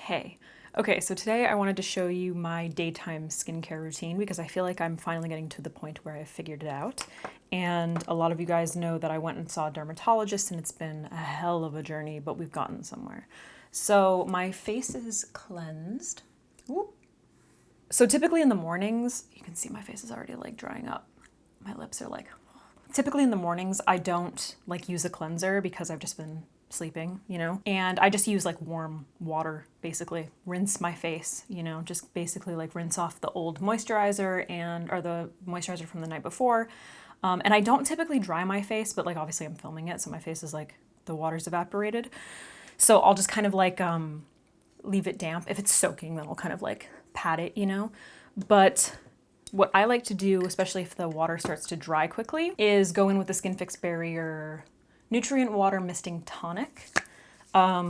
Hey. Okay, so today I wanted to show you my daytime skincare routine because I feel like I'm finally getting to the point where I've figured it out. And a lot of you guys know that I went and saw a dermatologist and it's been a hell of a journey, but we've gotten somewhere. So my face is cleansed. Whoop. So typically in the mornings, you can see my face is already like drying up. My lips are like, typically in the mornings, I don't like use a cleanser because I've just been sleeping, you know? And I just use like warm water, basically. Rinse my face, you know, just basically like rinse off the old moisturizer or the moisturizer from the night before. And I don't typically dry my face, but like obviously I'm filming it, so my face is like, the water's evaporated. So I'll just kind of like leave it damp. If it's soaking, then I'll kind of like pat it, you know? But what I like to do, especially if the water starts to dry quickly, is go in with the Skin Fix Barrier Nutrient Water Misting Tonic,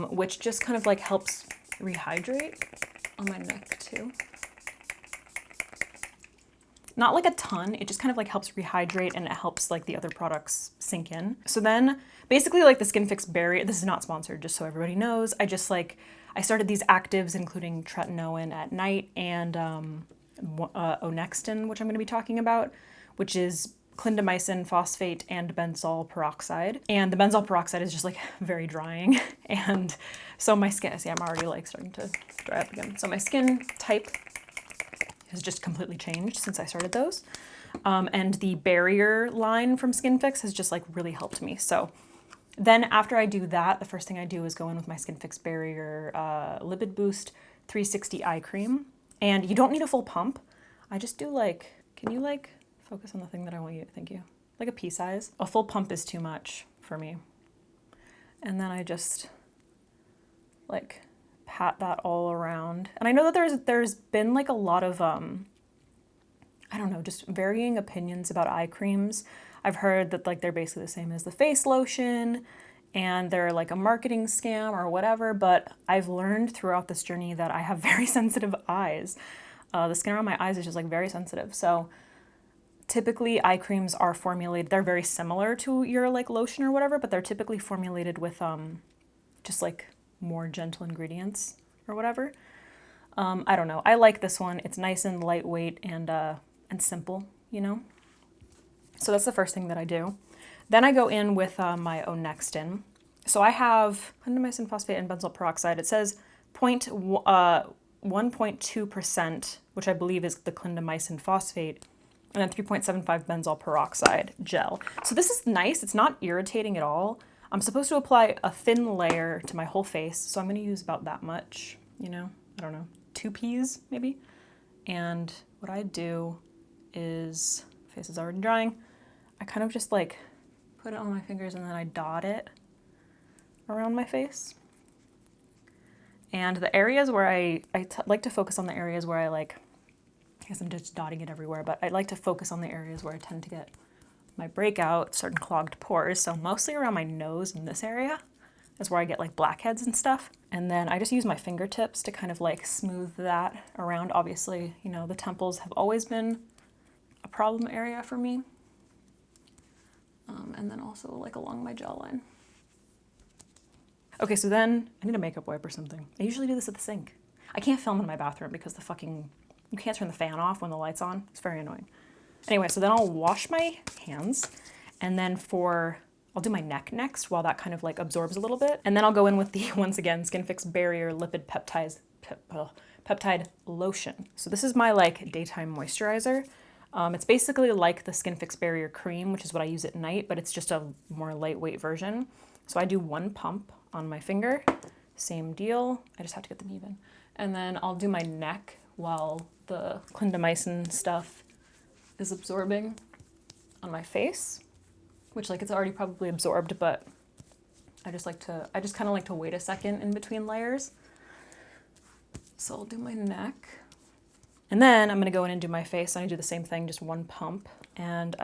which just kind of like helps rehydrate on my neck too. Not like a ton, it just kind of like helps rehydrate and it helps like the other products sink in. So then basically like the Skin Fix Barrier, this is not sponsored, just so everybody knows, I started these actives including tretinoin at night and Onextin, which I'm going to be talking about, which is clindamycin, phosphate, and benzoyl peroxide. And the benzoyl peroxide is just like very drying. And so my skin, see, I'm already like starting to dry up again. So my skin type has just completely changed since I started those. And the barrier line from Skin Fix has just like really helped me. So then after I do that, the first thing I do is go in with my Skin Fix Barrier Lipid Boost 360 Eye Cream. And you don't need a full pump. I just do like, can you like focus on the thing that I want you to, thank you. Like a pea size. A full pump is too much for me. And then I just like pat that all around. And I know that there's been like a lot of, I don't know, just varying opinions about eye creams. I've heard that like they're basically the same as the face lotion and they're like a marketing scam or whatever, but I've learned throughout this journey that I have very sensitive eyes. The skin around my eyes is just like very sensitive. So typically eye creams are formulated, they're very similar to your like lotion or whatever, but they're typically formulated with just like more gentle ingredients or whatever. I don't know. I like this one. It's nice and lightweight and simple, you know? So that's the first thing that I do. Then I go in with my Onextin. So I have clindamycin, phosphate, and benzoyl peroxide. It says 1.2%, which I believe is the clindamycin phosphate, and then 3.75 benzoyl peroxide gel. So this is nice. It's not irritating at all. I'm supposed to apply a thin layer to my whole face, so I'm going to use about that much, you know? I don't know, 2 peas maybe? And what I do is, face is already drying, I kind of just like put it on my fingers and then I dot it around my face. And the areas where I like to focus on the areas where I guess I'm just dotting it everywhere, but I like to focus on the areas where I tend to get my breakout, certain clogged pores. So mostly around my nose in this area is where I get like blackheads and stuff. And then I just use my fingertips to kind of like smooth that around. Obviously, you know, the temples have always been a problem area for me. And then also like along my jawline. Okay, so then I need a makeup wipe or something. I usually do this at the sink. I can't film in my bathroom because you can't turn the fan off when the light's on. It's very annoying. Anyway, so then I'll wash my hands and then I'll do my neck next while that kind of like absorbs a little bit. And then I'll go in with the, once again, Skin Fix Barrier Lipid Peptide Lotion. So this is my like daytime moisturizer. It's basically like the Skin Fix Barrier Cream, which is what I use at night, but it's just a more lightweight version. So I do 1 pump on my finger, same deal. I just have to get them even. And then I'll do my neck while the clindamycin stuff is absorbing on my face, which like it's already probably absorbed, but I just kind of like to wait a second in between layers. So I'll do my neck. And then I'm gonna go in and do my face, and I do the same thing, just 1 pump. And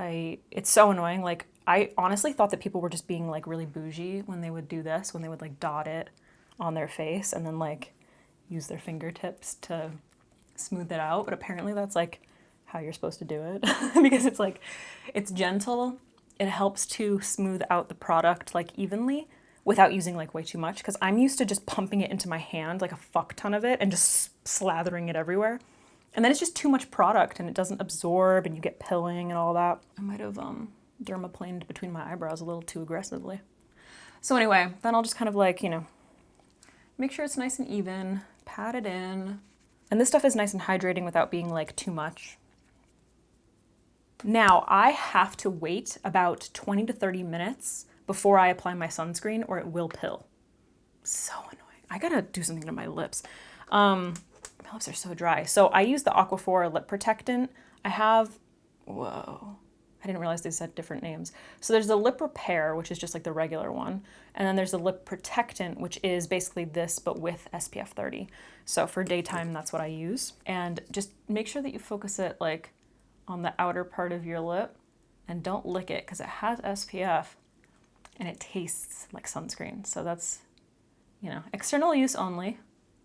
it's so annoying. Like, I honestly thought that people were just being like really bougie when they would do this, when they would like dot it on their face and then like use their fingertips to smooth it out. But apparently that's like how you're supposed to do it because it's gentle. It helps to smooth out the product like evenly, without using like way too much, because I'm used to just pumping it into my hand, like a fuck ton of it, and just slathering it everywhere. And then it's just too much product and it doesn't absorb and you get pilling and all that. I might have dermaplaned between my eyebrows a little too aggressively. So anyway, then I'll just kind of like, you know, make sure it's nice and even, pat it in. And this stuff is nice and hydrating without being like too much. Now I have to wait about 20 to 30 minutes before I apply my sunscreen or it will pill. So annoying. I gotta do something to my lips. My lips are so dry. So I use the Aquaphor lip protectant. I have, whoa, I didn't realize they said different names. So there's the lip repair, which is just like the regular one. And then there's the lip protectant, which is basically this, but with SPF 30. So for daytime, that's what I use. And just make sure that you focus it like on the outer part of your lip and don't lick it because it has SPF and it tastes like sunscreen. So that's, you know, external use only.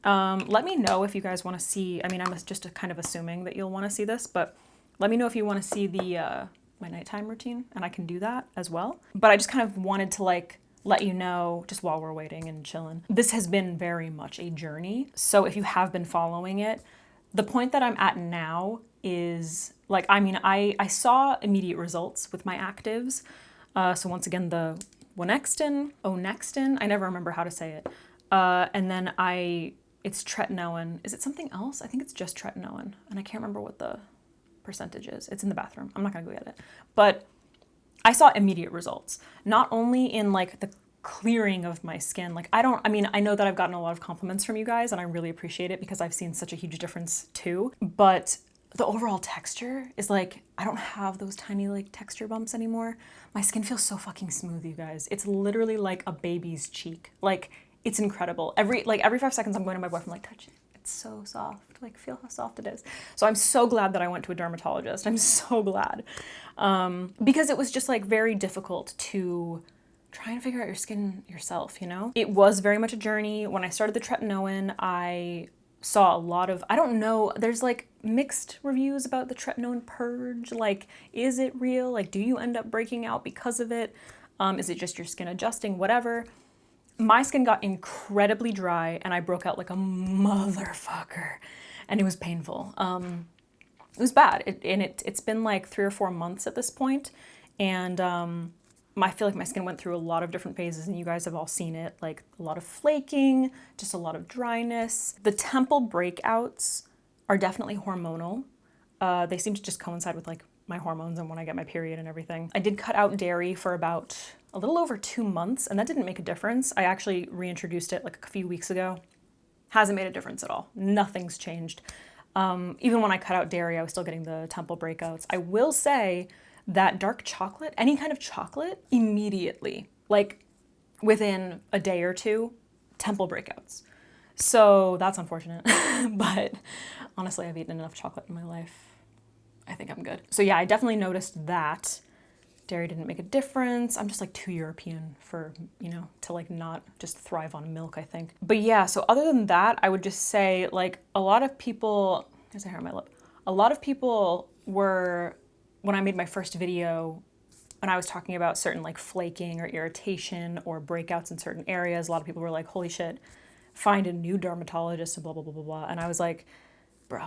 Let me know if you guys want to see, I mean, I'm just kind of assuming that you'll want to see this, but let me know if you want to see the, my nighttime routine, and I can do that as well. But I just kind of wanted to like, let you know just while we're waiting and chilling. This has been very much a journey. So if you have been following it, the point that I'm at now is like, I mean, I saw immediate results with my actives. So once again, the Onextin, I never remember how to say it. And then it's tretinoin. Is it something else? I think it's just tretinoin. And I can't remember what the percentage is. It's in the bathroom. I'm not gonna go get it. But I saw immediate results. Not only in like the clearing of my skin. Like I know that I've gotten a lot of compliments from you guys and I really appreciate it because I've seen such a huge difference too. But the overall texture is like, I don't have those tiny like texture bumps anymore. My skin feels so fucking smooth, you guys. It's literally like a baby's cheek. Like, it's incredible. Every 5 seconds I'm going to my boyfriend like, touch it. It's so soft. Like, feel how soft it is. So I'm so glad that I went to a dermatologist. I'm so glad. Because it was just like very difficult to try and figure out your skin yourself, you know? It was very much a journey. When I started the tretinoin, I saw a lot of, I don't know, there's like mixed reviews about the tretinoin purge. Like, is it real? Like, do you end up breaking out because of it? Is it just your skin adjusting? Whatever. My skin got incredibly dry and I broke out like a motherfucker and it was painful. It was bad. It's been like 3 or 4 months at this point. And I feel like my skin went through a lot of different phases and you guys have all seen it, like a lot of flaking, just a lot of dryness. The temple breakouts are definitely hormonal. They seem to just coincide with like my hormones and when I get my period and everything. I did cut out dairy for about a little over 2 months and that didn't make a difference. I actually reintroduced it like a few weeks ago. Hasn't made a difference at all. Nothing's changed. Even when I cut out dairy, I was still getting the temple breakouts. I will say that dark chocolate, any kind of chocolate, immediately, like within a day or two, temple breakouts. So that's unfortunate, but honestly, I've eaten enough chocolate in my life. I think I'm good. So yeah, I definitely noticed that. Dairy didn't make a difference. I'm just like too European for, you know, to like not just thrive on milk, I think. But yeah, so other than that, I would just say like a lot of people, there's a hair on my lip. A lot of people were, when I made my first video, when I was talking about certain like flaking or irritation or breakouts in certain areas, a lot of people were like, holy shit, find a new dermatologist and blah, blah, blah, blah, blah. And I was like, bro,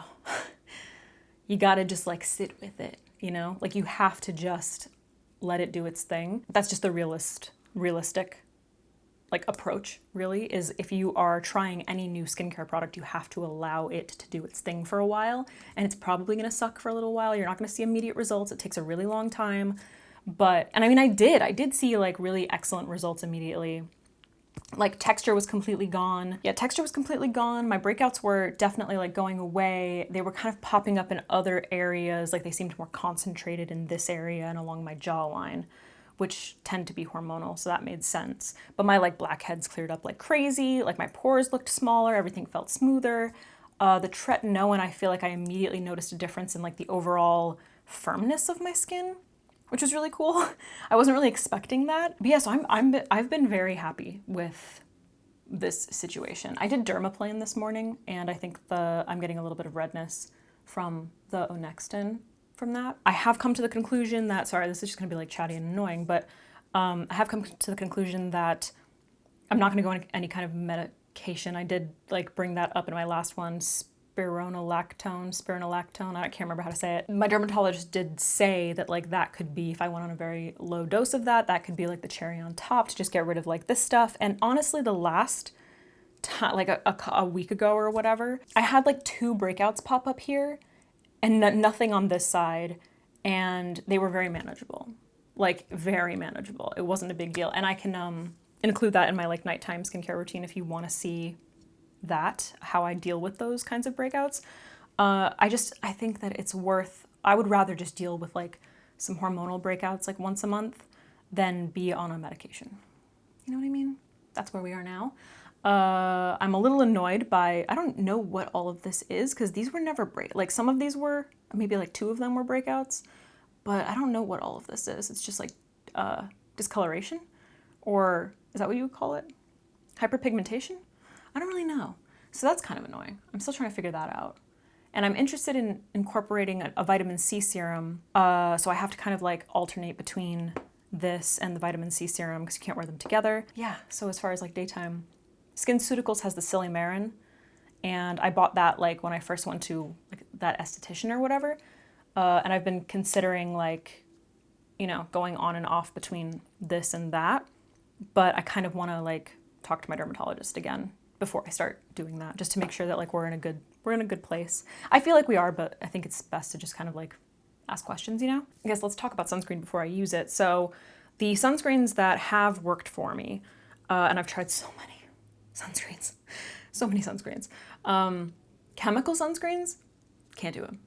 you gotta just like sit with it, you know? Like you have to just let it do its thing. That's just the realistic like approach really, is if you are trying any new skincare product, you have to allow it to do its thing for a while. And it's probably gonna suck for a little while. You're not gonna see immediate results. It takes a really long time. But, and I mean, I did see like really excellent results immediately. Like texture was completely gone. Yeah, texture was completely gone. My breakouts were definitely like going away. They were kind of popping up in other areas. Like they seemed more concentrated in this area and along my jawline, which tend to be hormonal. So that made sense. But my like blackheads cleared up like crazy. Like my pores looked smaller. Everything felt smoother. The tretinoin, I feel like I immediately noticed a difference in like the overall firmness of my skin, which was really cool. I wasn't really expecting that. But yeah, so I've been very happy with this situation. I did dermaplane this morning and I think I'm getting a little bit of redness from the Onextin from that. I have come to the conclusion that, sorry, this is just gonna be like chatty and annoying, but I have come to the conclusion that I'm not gonna go on any kind of medication. I did like bring that up in my last one, spironolactone, I can't remember how to say it. My dermatologist did say that like that could be, if I went on a very low dose of that, that could be like the cherry on top to just get rid of like this stuff. And honestly, the last time, like a week ago or whatever, I had like 2 breakouts pop up here and nothing on this side, and they were very manageable, like very manageable. It wasn't a big deal. And I can include that in my like nighttime skincare routine if you want to see that, how I deal with those kinds of breakouts. I think that it's worth, I would rather just deal with like some hormonal breakouts like once a month than be on a medication. You know what I mean? That's where we are now. I'm a little annoyed by, I don't know what all of this is because these were never like some of these were, maybe like 2 of them were breakouts, but I don't know what all of this is. It's just like discoloration, or is that what you would call it? Hyperpigmentation? I don't really know. So that's kind of annoying. I'm still trying to figure that out. And I'm interested in incorporating a vitamin C serum. So I have to kind of like alternate between this and the vitamin C serum because you can't wear them together. Yeah, so as far as like daytime, SkinCeuticals has the Silymarin, and I bought that like when I first went to like that esthetician or whatever. And I've been considering like, you know, going on and off between this and that. But I kind of want to like talk to my dermatologist again before I start doing that, just to make sure that like we're in a good place. I feel like we are, but I think it's best to just kind of like ask questions, you know? I guess let's talk about sunscreen before I use it. So the sunscreens that have worked for me, and I've tried so many sunscreens, chemical sunscreens, can't do them.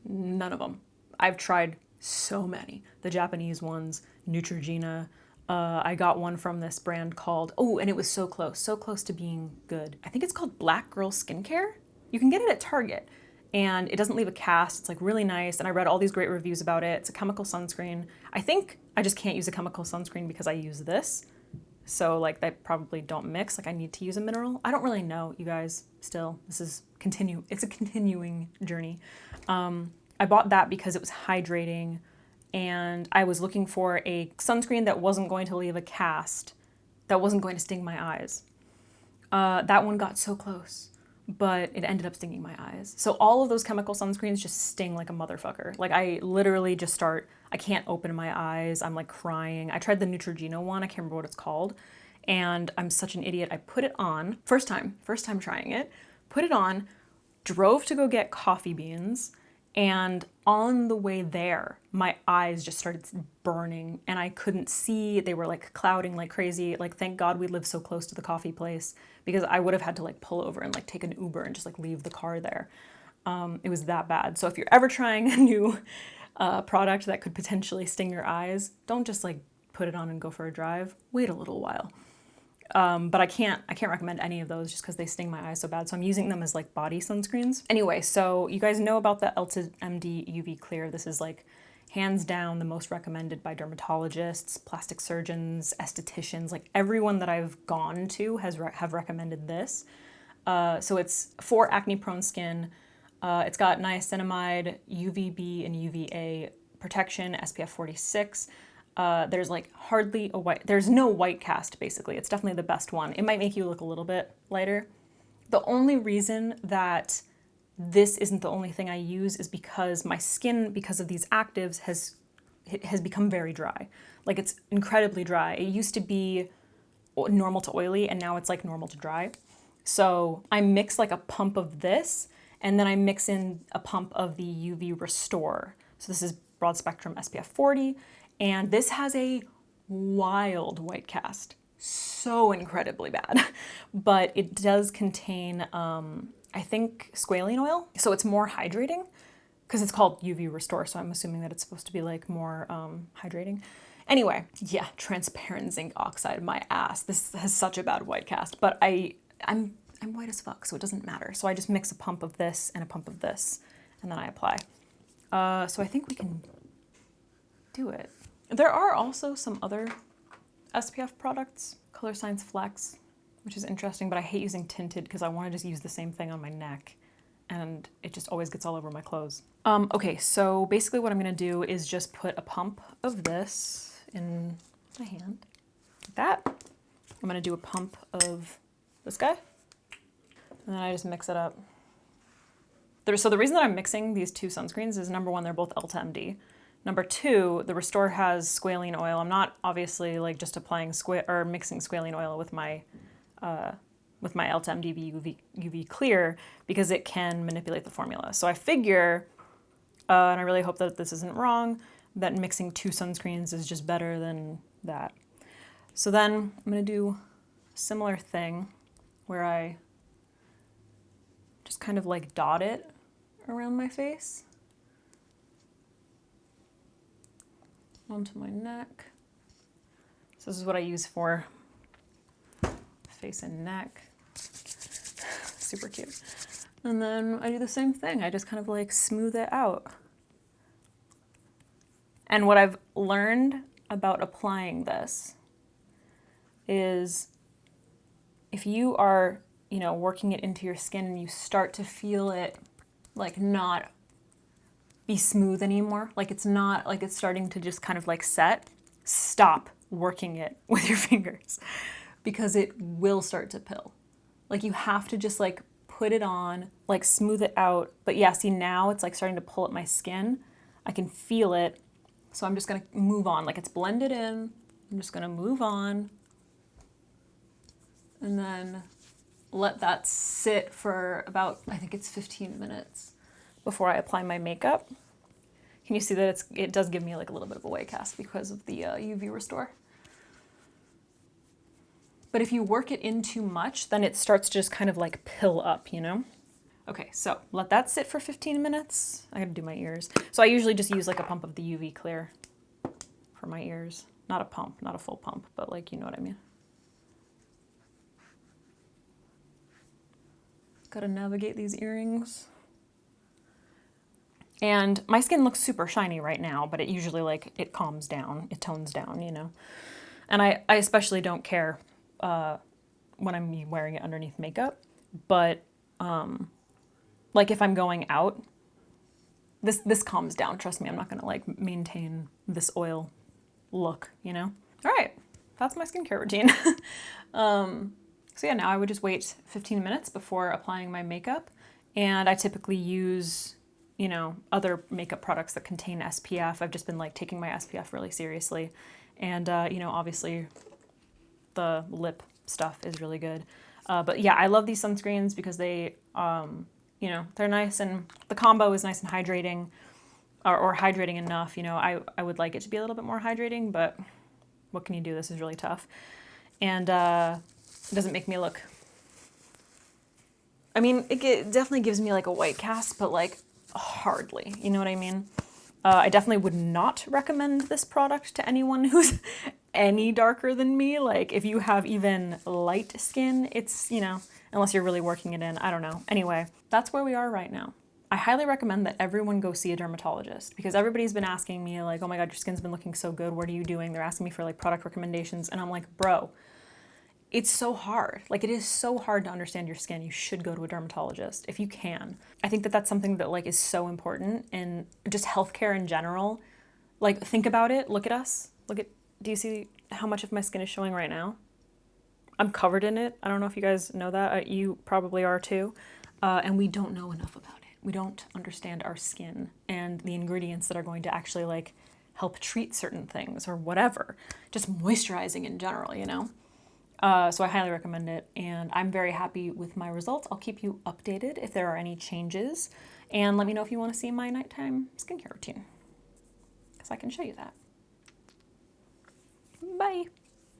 None of them. I've tried so many. The Japanese ones, Neutrogena. I got one from this brand called, and it was so close to being good. I think it's called Black Girl Skincare. You can get it at Target, and it doesn't leave a cast. It's like really nice, and I read all these great reviews about it. It's a chemical sunscreen. I think I just can't use a chemical sunscreen because I use this. So like they probably don't mix, like I need to use a mineral. I don't really know, you guys, still. It's a continuing journey. I bought that because it was hydrating, and I was looking for a sunscreen that wasn't going to leave a cast, that wasn't going to sting my eyes. That one got so close, but it ended up stinging my eyes. So all of those chemical sunscreens just sting like a motherfucker. Like I literally just I can't open my eyes. I'm like crying. I tried the Neutrogena one. I can't remember what it's called. And I'm such an idiot. I put it on, first time trying it, put it on, drove to go get coffee beans, and on the way there, my eyes just started burning and I couldn't see. They were like clouding like crazy. Like, thank God we live so close to the coffee place because I would have had to like pull over and like take an Uber and just like leave the car there. It was that bad. So if you're ever trying a new product that could potentially sting your eyes, don't just like put it on and go for a drive. Wait a little while. But I can't recommend any of those just because they sting my eyes so bad. So I'm using them as like body sunscreens. Anyway, so you guys know about the Ulta MD UV Clear. This is like hands down the most recommended by dermatologists, plastic surgeons, estheticians. Like everyone that I've gone to have recommended this. So it's for acne prone skin. It's got niacinamide, UVB and UVA protection, SPF 46. There's like hardly there's no white cast basically. It's definitely the best one. It might make you look a little bit lighter. The only reason that this isn't the only thing I use is because my skin, because of these actives, has become very dry. Like it's incredibly dry. It used to be normal to oily and now it's like normal to dry. So I mix like a pump of this and then I mix in a pump of the UV Restore. So this is broad spectrum SPF 40. And this has a wild white cast, so incredibly bad. But it does contain, I think, squalene oil. So it's more hydrating because it's called UV Restore. So I'm assuming that it's supposed to be like more hydrating. Anyway, yeah, transparent zinc oxide, my ass. This has such a bad white cast, but I'm white as fuck, so it doesn't matter. So I just mix a pump of this and a pump of this, and then I apply. So I think we can do it. There are also some other SPF products, Color Science Flex, which is interesting, but I hate using tinted because I want to just use the same thing on my neck and it just always gets all over my clothes. Okay, so basically what I'm gonna do is just put a pump of this in my hand, like that, I'm gonna do a pump of this guy, and then I just mix it up. So the reason that I'm mixing these two sunscreens is, number one, they're both L-to-MD. Number two, the Restore has squalene oil. I'm not obviously like just applying or mixing squalene oil with my L-to-MD UV clear, because it can manipulate the formula. So I figure, and I really hope that this isn't wrong, that mixing two sunscreens is just better than that. So then I'm gonna do a similar thing where I just kind of like dot it around my face, onto my neck. So this is what I use for face and neck. Super cute. And then I do the same thing. I just kind of like smooth it out. And what I've learned about applying this is, if you are, working it into your skin and you start to feel it like not be smooth anymore, like it's not, like it's starting to just kind of like set, stop working it with your fingers, because it will start to pill. Like you have to just like put it on, like smooth it out. But yeah, see, now it's like starting to pull at my skin. I can feel it. So I'm just gonna move on, like it's blended in. I'm just gonna move on and then let that sit for about, I think it's 15 minutes before I apply my makeup. Can you see that it does give me like a little bit of a white cast because of the UV Restore? But if you work it in too much, then it starts to just kind of like pill up, Okay, so let that sit for 15 minutes. I gotta do my ears. So I usually just use like a pump of the UV clear for my ears. Not a pump, not a full pump, but like, you know what I mean. Gotta navigate these earrings. And my skin looks super shiny right now, but it usually like, it calms down, it tones down, And I especially don't care when I'm wearing it underneath makeup, but like if I'm going out, this calms down. Trust me, I'm not gonna like maintain this oil look, All right, that's my skincare routine. So yeah, now I would just wait 15 minutes before applying my makeup. And I typically use, other makeup products that contain SPF. I've just been like taking my SPF really seriously. And, obviously the lip stuff is really good. But yeah, I love these sunscreens because they, they're nice, and the combo is nice and hydrating, or hydrating enough. I would like it to be a little bit more hydrating, but what can you do? This is really tough. And it doesn't make me look, I mean, it definitely gives me like a white cast, but like hardly, you know what I mean? I definitely would not recommend this product to anyone who's any darker than me. Like if you have even light skin, it's, unless you're really working it in, I don't know. Anyway, that's where we are right now. I highly recommend that everyone go see a dermatologist, because everybody's been asking me like, oh my God, your skin's been looking so good. What are you doing? They're asking me for like product recommendations. And I'm like, bro, it's so hard. Like it is so hard to understand your skin. You should go to a dermatologist if you can. I think that that's something that like is so important in just healthcare in general. Like think about it. Look at us. Do you see how much of my skin is showing right now? I'm covered in it. I don't know if you guys know that. You probably are too. And we don't know enough about it. We don't understand our skin and the ingredients that are going to actually like help treat certain things or whatever. Just moisturizing in general, So I highly recommend it, and I'm very happy with my results. I'll keep you updated if there are any changes, and let me know if you want to see my nighttime skincare routine, because I can show you that. Bye.